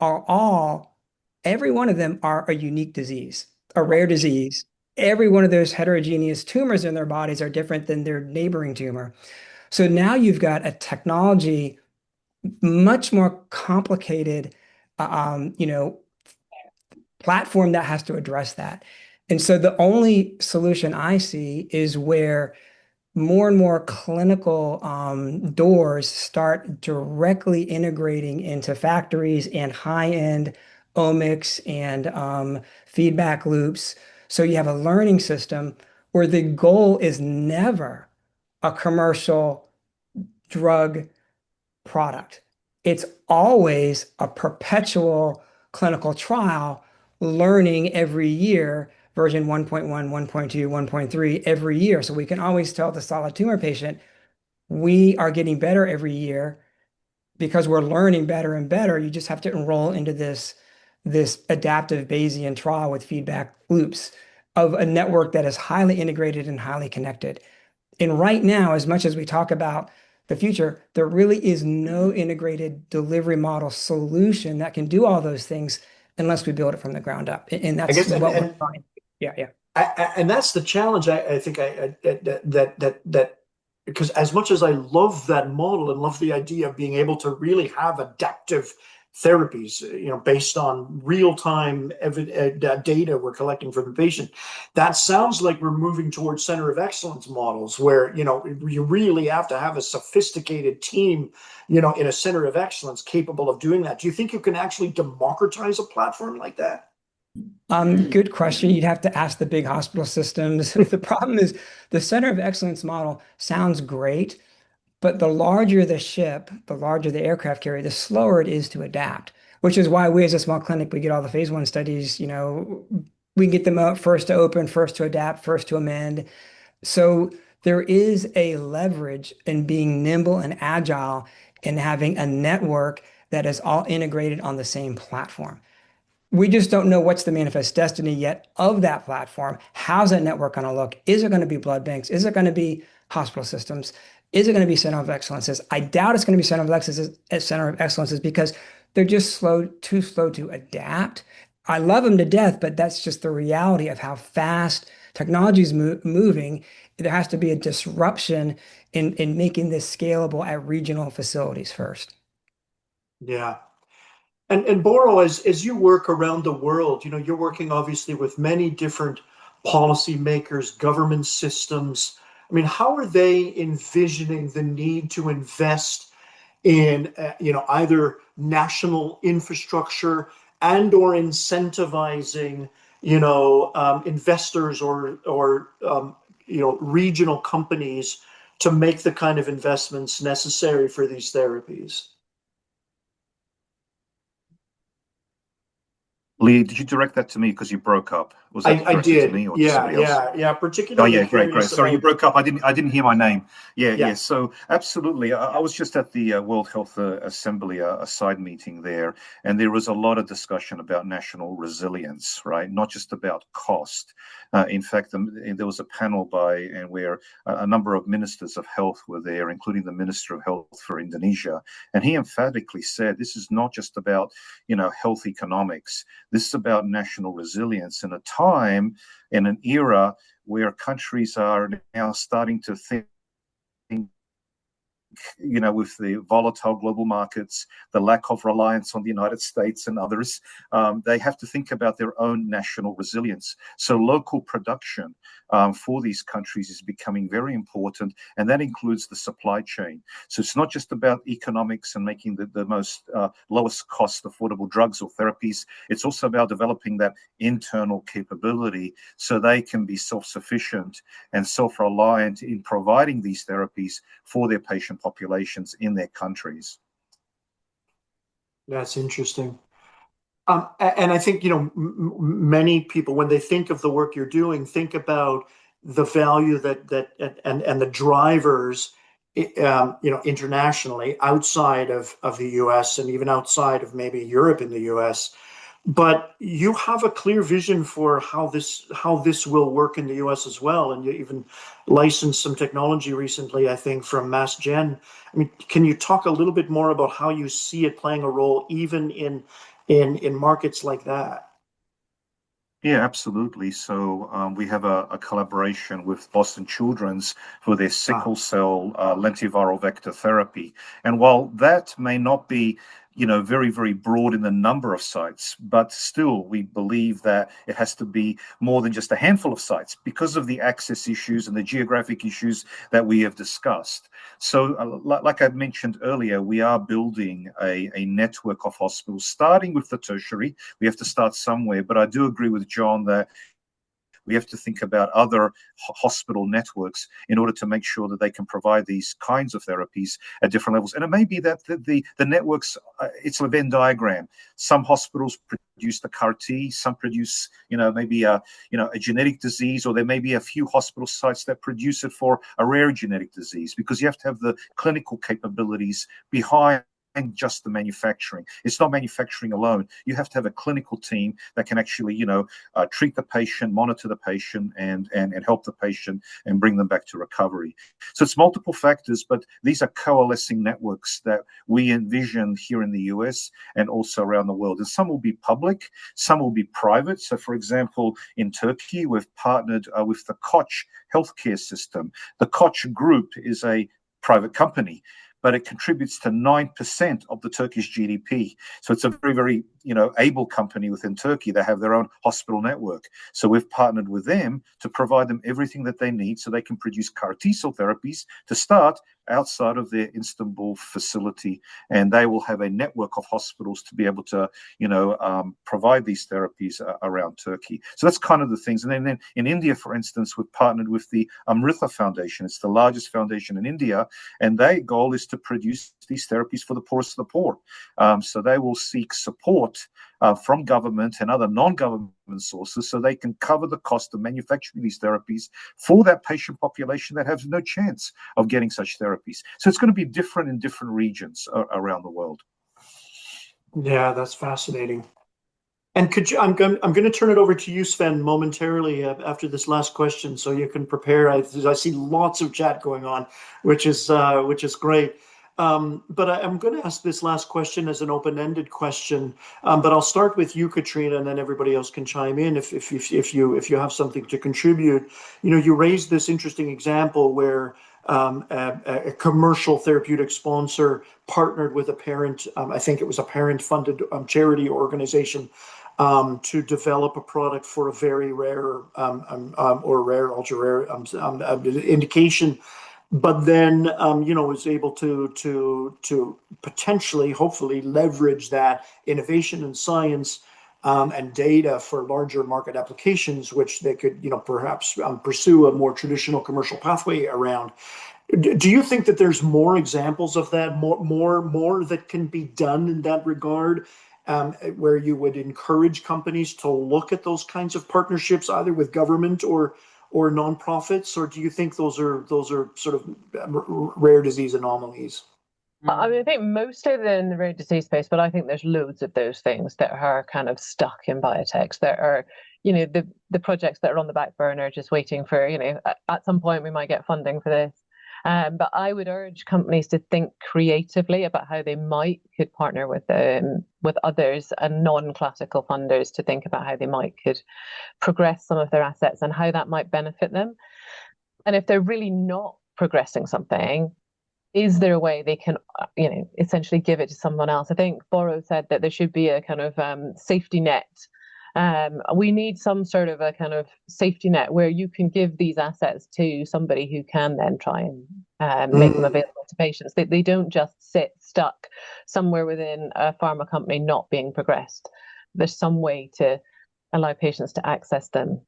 every one of them are a unique disease, a rare disease. Every one of those heterogeneous tumors in their bodies are different than their neighboring tumor. So now you've got a technology much more complicated, platform that has to address that. And so the only solution I see is where more and more clinical doors start directly integrating into factories and high-end omics and feedback loops. So you have a learning system where the goal is never a commercial drug product. It's always a perpetual clinical trial, learning every year, version 1.1, 1.2, 1.3 every year. So we can always tell the solid tumor patient, We are getting better every year because we're learning better and better. You just have to enroll into this adaptive Bayesian trial with feedback loops of a network that is highly integrated and highly connected. And right now, as much as we talk about the future, there really is no integrated delivery model solution that can do all those things unless we build it from the ground up. And I that's guess, what we're trying. Yeah, yeah. and that's the challenge. I think that because as much as I love that model and love the idea of being able to really have adaptive therapies, based on real-time data we're collecting from the patient, that sounds like we're moving towards center of excellence models where, you really have to have a sophisticated team, in a center of excellence capable of doing that. Do you think you can actually democratize a platform like that? Good question. You'd have to ask the big hospital systems. The problem is the center of excellence model sounds great, but the larger the ship, the larger the aircraft carrier, the slower it is to adapt, which is why we as a small clinic, we get all the phase one studies, we get them out first to open, first to adapt, first to amend. So there is a leverage in being nimble and agile and having a network that is all integrated on the same platform. We just don't know what's the manifest destiny yet of that platform. How's that network going to look? Is it going to be blood banks? Is it going to be hospital systems? Is it going to be center of excellences? I doubt it's going to be center of excellences because they're just too slow to adapt. I love them to death, but that's just the reality of how fast technology is moving. There has to be a disruption in making this scalable at regional facilities first. Yeah. And Boro, as you work around the world, you're working obviously with many different policymakers, government systems. I mean, how are they envisioning the need to invest in, either national infrastructure and or incentivizing, investors or regional companies to make the kind of investments necessary for these therapies? Lee, did you direct that to me because you broke up? Was that I directed to did. me or to Yeah, somebody else? yeah. Oh Particularly yeah, great. curious Sorry, you about. broke up. I didn't hear my name. Yeah, Yeah. yeah. So absolutely, I was just at the World Health Assembly, a side meeting there, and there was a lot of discussion about national resilience, right? Not just about cost. In fact, there was a panel where a number of ministers of health were there, including the Minister of Health for Indonesia, and he emphatically said, "This is not just about health economics. This is about national resilience in a time." In an era where countries are now starting to think, with the volatile global markets, the lack of reliance on the United States and others, they have to think about their own national resilience. So local production for these countries is becoming very important, and that includes the supply chain. So it's not just about economics and making the most lowest cost affordable drugs or therapies. It's also about developing that internal capability so they can be self-sufficient and self-reliant in providing these therapies for their patient populations in their countries. That's interesting. And I think, many people, when they think of the work you're doing, think about the value and the drivers, internationally outside of the US and even outside of maybe Europe in the US. But you have a clear vision for how this will work in the US as well. And you even licensed some technology recently, I think, from Mass Gen. I mean, can you talk a little bit more about how you see it playing a role even in markets like that? Yeah, absolutely. So we have a collaboration with Boston Children's for their sickle cell lentiviral vector therapy. And while that may not be, very, very broad in the number of sites, but still we believe that it has to be more than just a handful of sites because of the access issues and the geographic issues that we have discussed. So like I mentioned earlier, we are building a network of hospitals, starting with the tertiary. We have to start somewhere, but I do agree with John that We have to think about other hospital networks in order to make sure that they can provide these kinds of therapies at different levels. And it may be that the networks, it's a Venn diagram. Some hospitals produce the CAR T, some produce, maybe a genetic disease, or there may be a few hospital sites that produce it for a rare genetic disease, because you have to have the clinical capabilities behind just the manufacturing. It's not manufacturing alone. You have to have a clinical team that can actually, treat the patient, monitor the patient, and help the patient and bring them back to recovery. So it's multiple factors, but these are coalescing networks that we envision here in the US and also around the world. And some will be public, some will be private. So, for example, in Turkey, we've partnered with the Koç healthcare system. The Koç Group is a private company, but it contributes to 9% of the Turkish GDP. So it's a very, very, able company within Turkey. They have their own hospital network. So we've partnered with them to provide them everything that they need so they can produce CAR T-cell therapies to start outside of their Istanbul facility. And they will have a network of hospitals to be able to, provide these therapies around Turkey. So that's kind of the things. And then in India, for instance, we've partnered with the Amrita Foundation. It's the largest foundation in India. And their goal is to produce these therapies for the poorest of the poor. So they will seek support from government and other non-government sources so they can cover the cost of manufacturing these therapies for that patient population that has no chance of getting such therapies. So it's going to be different in different regions around the world. Yeah, that's fascinating. And I'm going to turn it over to you, Sven, momentarily after this last question, so you can prepare. I see lots of chat going on, which is great. But I'm going to ask this last question as an open-ended question. But I'll start with you, Katrina, and then everybody else can chime in if you have something to contribute. You raised this interesting example where a commercial therapeutic sponsor partnered with a parent. I think it was a parent-funded charity organization to develop a product for a very rare or rare, ultra rare indication. But then, was able to potentially, hopefully, leverage that innovation and science and data for larger market applications, which they could, perhaps pursue a more traditional commercial pathway around. Do you think that there's more examples of that, more that can be done in that regard, where you would encourage companies to look at those kinds of partnerships, either with government or nonprofits, or do you think those are sort of rare disease anomalies? I mean, I think mostly they're in the rare disease space, but I think there's loads of those things that are kind of stuck in biotechs. There are, the projects that are on the back burner, just waiting for, at some point we might get funding for this. But I would urge companies to think creatively about how they could partner with others and non-classical funders to think about how they could progress some of their assets and how that might benefit them. And if they're really not progressing something, is there a way they can, essentially give it to someone else? I think Boro said that there should be a kind of safety net. We need some sort of a kind of safety net where you can give these assets to somebody who can then try and make them available to patients. They don't just sit stuck somewhere within a pharma company not being progressed. There's some way to allow patients to access them,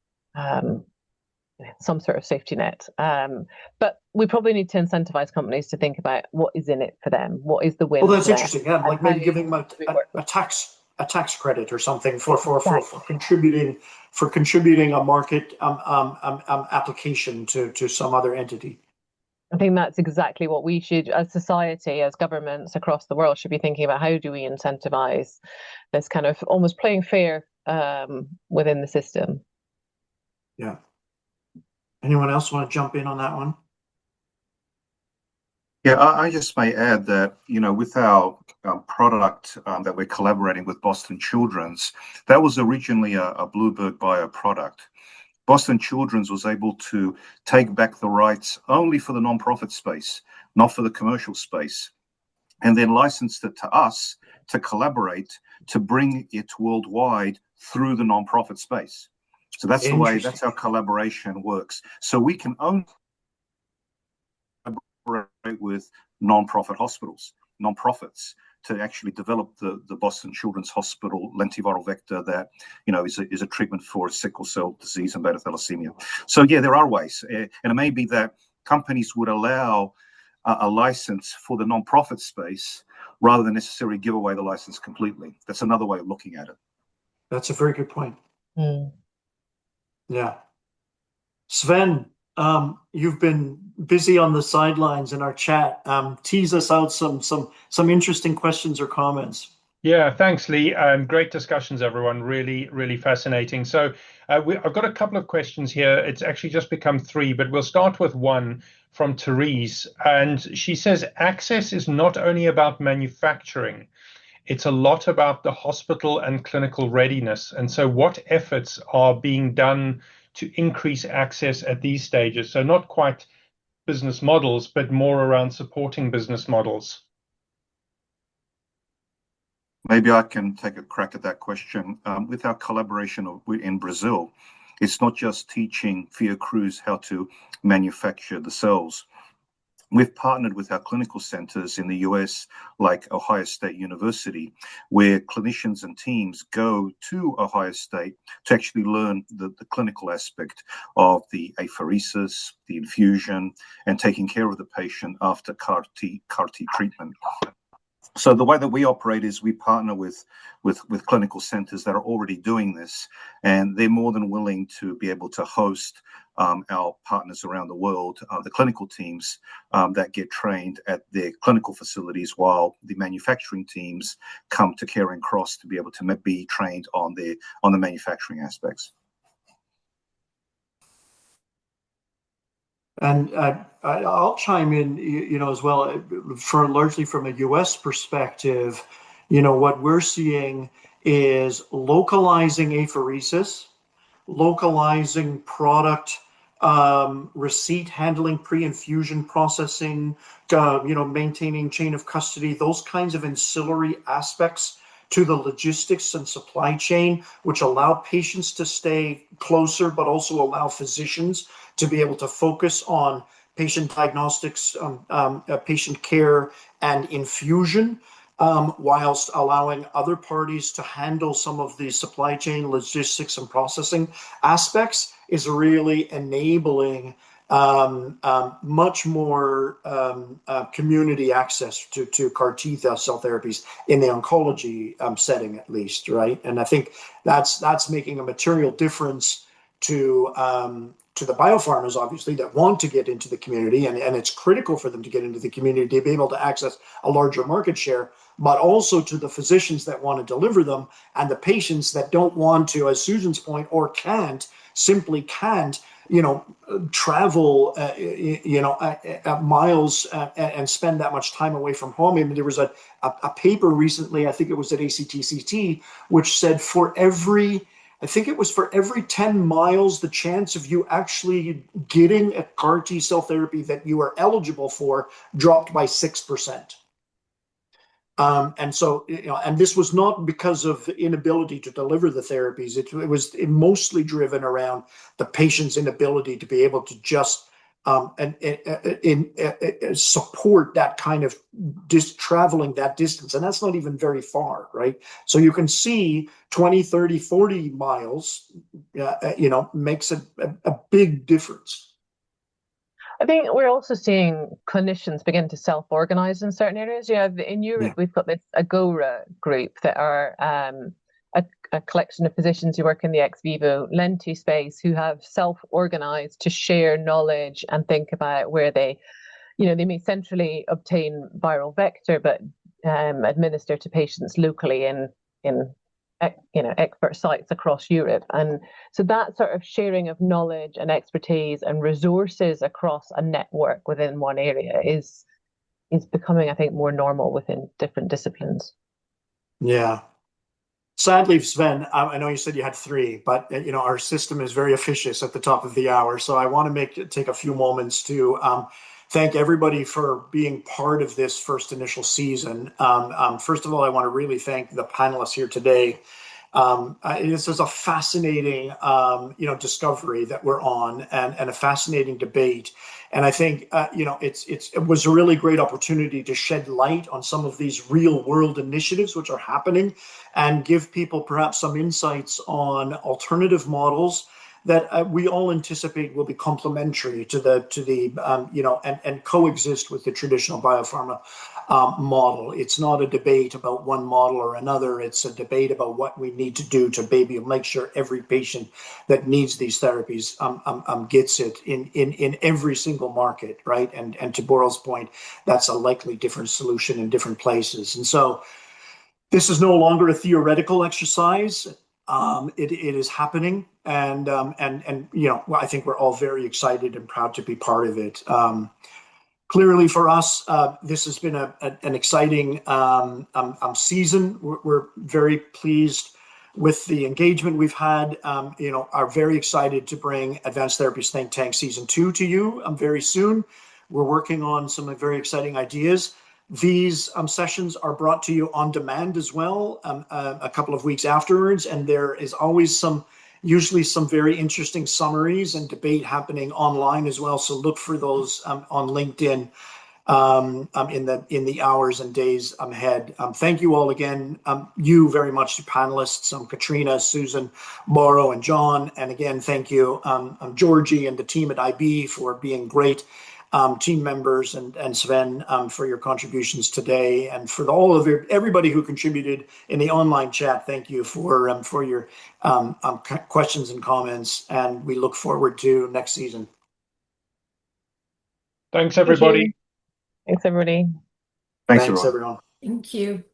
some sort of safety net. But we probably need to incentivize companies to think about what is in it for them. What is the win? Well, that's interesting. Yeah, like maybe giving them a tax credit or something for contributing a market application to some other entity. I think that's exactly what we should, as society, as governments across the world, should be thinking about. How do we incentivize this kind of almost playing fair within the system? Yeah. Anyone else want to jump in on that one? Yeah, I just may add that, with our product that we're collaborating with Boston Children's, that was originally a Bluebird Bio product. Boston Children's was able to take back the rights only for the nonprofit space, not for the commercial space, and then licensed it to us to collaborate to bring it worldwide through the nonprofit space. So that's that's how collaboration works. So we can only collaborate with nonprofit hospitals, nonprofits, to actually develop the Boston Children's Hospital lentiviral vector that, is a treatment for sickle cell disease and beta thalassemia. So yeah, there are ways, and it may be that companies would allow a license for the nonprofit space rather than necessarily give away the license completely. That's another way of looking at it. That's a very good point. Mm. Yeah. Sven, you've been busy on the sidelines in our chat. Tease us out some interesting questions or comments. Yeah, thanks, Lee. Great discussions, everyone. Really, really fascinating. So I've got a couple of questions here. It's actually just become 3, but we'll start with one from Therese. And she says, access is not only about manufacturing, it's a lot about the hospital and clinical readiness. And so what efforts are being done to increase access at these stages? So not quite business models, but more around supporting business models. Maybe I can take a crack at that question. With our collaboration in Brazil, it's not just teaching Fiocruz how to manufacture the cells. We've partnered with our clinical centers in the US, like Ohio State University, where clinicians and teams go to Ohio State to actually learn the clinical aspect of the apheresis, the infusion, and taking care of the patient after CAR T treatment. So the way that we operate is we partner with clinical centers that are already doing this, and they're more than willing to be able to host our partners around the world, the clinical teams that get trained at their clinical facilities, while the manufacturing teams come to Caring Cross to be able to be trained on the manufacturing aspects. And I'll chime in, as well, largely from a U.S. perspective. What we're seeing is localizing apheresis, localizing product receipt handling, pre-infusion processing, maintaining chain of custody, those kinds of ancillary aspects to the logistics and supply chain, which allow patients to stay closer, but also allow physicians to be able to focus on patient diagnostics, patient care, and infusion, whilst allowing other parties to handle some of the supply chain logistics and processing aspects, is really enabling much more community access to CAR T cell therapies in the oncology setting, at least, right? And I think that's making a material difference to the biopharmas, obviously, that want to get into the community, and it's critical for them to get into the community to be able to access a larger market share, but also to the physicians that want to deliver them, and the patients that don't want to, as Susan's point, or simply can't, travel, miles and spend that much time away from home. I mean, there was a paper recently, I think it was at ACTCT, which said for every 10 miles, the chance of you actually getting a CAR T cell therapy that you are eligible for dropped by 6%. And so, and this was not because of the inability to deliver the therapies. It was mostly driven around the patient's inability to be able to just support that kind of traveling that distance. And that's not even very far, right? So you can see 20, 30, 40 miles, makes a big difference. I think we're also seeing clinicians begin to self-organize in certain areas. In Europe, we've got this Agora group that are a collection of physicians who work in the ex vivo lenti space, who have self-organized to share knowledge and think about where they may centrally obtain viral vector, but administer to patients locally in expert sites across Europe. And so that sort of sharing of knowledge and expertise and resources across a network within one area is becoming, I think, more normal within different disciplines. Yeah. Sadly, Sven, I know you said you had 3, but our system is very officious at the top of the hour. So I want to take a few moments to thank everybody for being part of this first initial season. First of all, I want to really thank the panelists here today. This is a fascinating, discovery that we're on, and a fascinating debate. And I think, it was a really great opportunity to shed light on some of these real world initiatives which are happening, and give people perhaps some insights on alternative models that we all anticipate will be complementary to and coexist with the traditional biopharma model. It's not a debate about one model or another. It's a debate about what we need to do to make sure every patient that needs these therapies gets it in every single market, right? And to Boral's point, that's a likely different solution in different places. And so this is no longer a theoretical exercise. It is happening, and I think we're all very excited and proud to be part of it. Clearly, for us, this has been an exciting season. We're very pleased with the engagement we've had. Are very excited to bring Advanced Therapies Think Tank Season 2 to you very soon. We're working on some very exciting ideas. These sessions are brought to you on demand as well, a couple of weeks afterwards, and there is always usually some very interesting summaries and debate happening online as well. So look for those on LinkedIn in the hours and days ahead. Thank you all again, you very much, to panelists, Katrina, Susan, Mauro, and John. And again, thank you, Georgie and the team at IB for being great team members, and Sven for your contributions today, and for everybody who contributed in the online chat. Thank you for your questions and comments, and we look forward to next season. Thanks, everybody. Thanks, everybody. Thanks, everyone. Thank you.